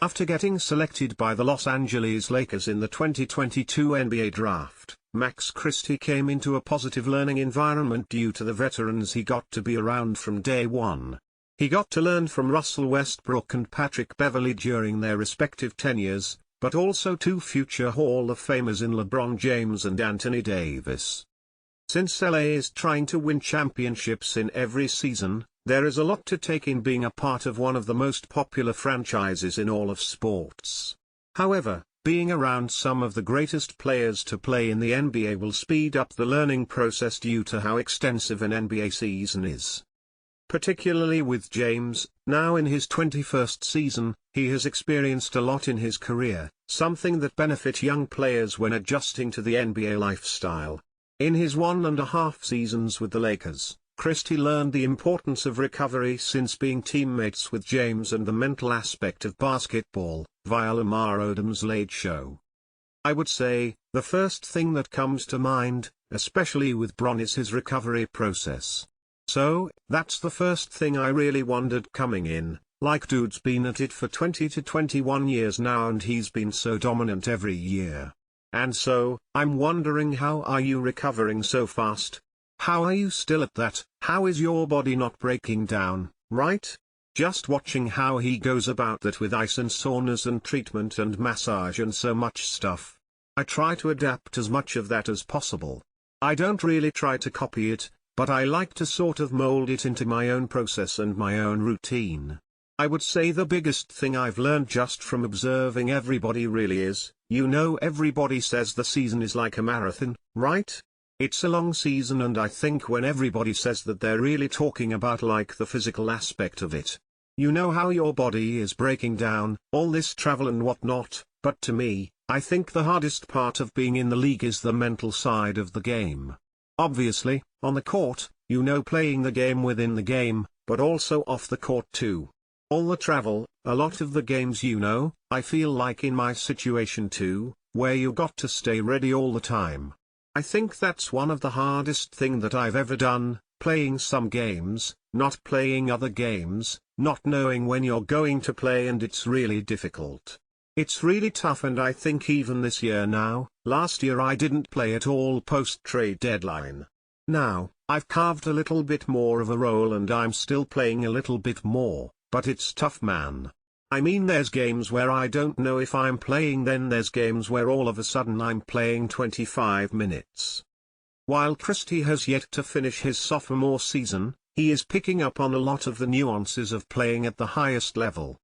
After getting selected by the Los Angeles Lakers in the 2022 NBA Draft, Max Christie came into a positive learning environment due to the veterans he got to be around from day one. He got to learn from Russell Westbrook and Patrick Beverley during their respective tenures, but also two future Hall of Famers in LeBron James and Anthony Davis. Since LA is trying to win championships in every season, there is a lot to take in being a part of one of the most popular franchises in all of sports. However, being around some of the greatest players to play in the NBA will speed up the learning process due to how extensive an NBA season is. Particularly with James, now in his 21st season, he has experienced a lot in his career, something that benefits young players when adjusting to the NBA lifestyle. In his 1.5 seasons with the Lakers, Christie learned the importance of recovery since being teammates with James and the mental aspect of basketball, via Lamar Odom's Late Show. I would say, the first thing that comes to mind, especially with Bron, is his recovery process. So, that's the first thing I really wondered coming in, like dude's been at it for 20 to 21 years now and he's been so dominant every year. And so, I'm wondering, how are you recovering so fast? How are you still at that? How is your body not breaking down, right? Just watching how he goes about that with ice and saunas and treatment and massage and so much stuff. I try to adapt as much of that as possible. I don't really try to copy it, but I like to sort of mold it into my own process and my own routine. I would say the biggest thing I've learned just from observing everybody really is, everybody says the season is like a marathon, right? It's a long season, and I think when everybody says that they're really talking about like the physical aspect of it. You know how your body is breaking down, all this travel and whatnot, but to me, I think the hardest part of being in the league is the mental side of the game. Obviously, on the court, playing the game within the game, but also off the court too. All the travel, a lot of the games I feel like in my situation too, where you got to stay ready all the time. I think that's one of the hardest thing that I've ever done, playing some games, not playing other games, not knowing when you're going to play, and it's really difficult. It's really tough, and I think even this year now, last year I didn't play at all post-trade deadline. Now, I've carved a little bit more of a role and I'm still playing a little bit more, but it's tough, man. I mean, there's games where I don't know if I'm playing, then there's games where all of a sudden I'm playing 25 minutes. While Christie has yet to finish his sophomore season, he is picking up on a lot of the nuances of playing at the highest level.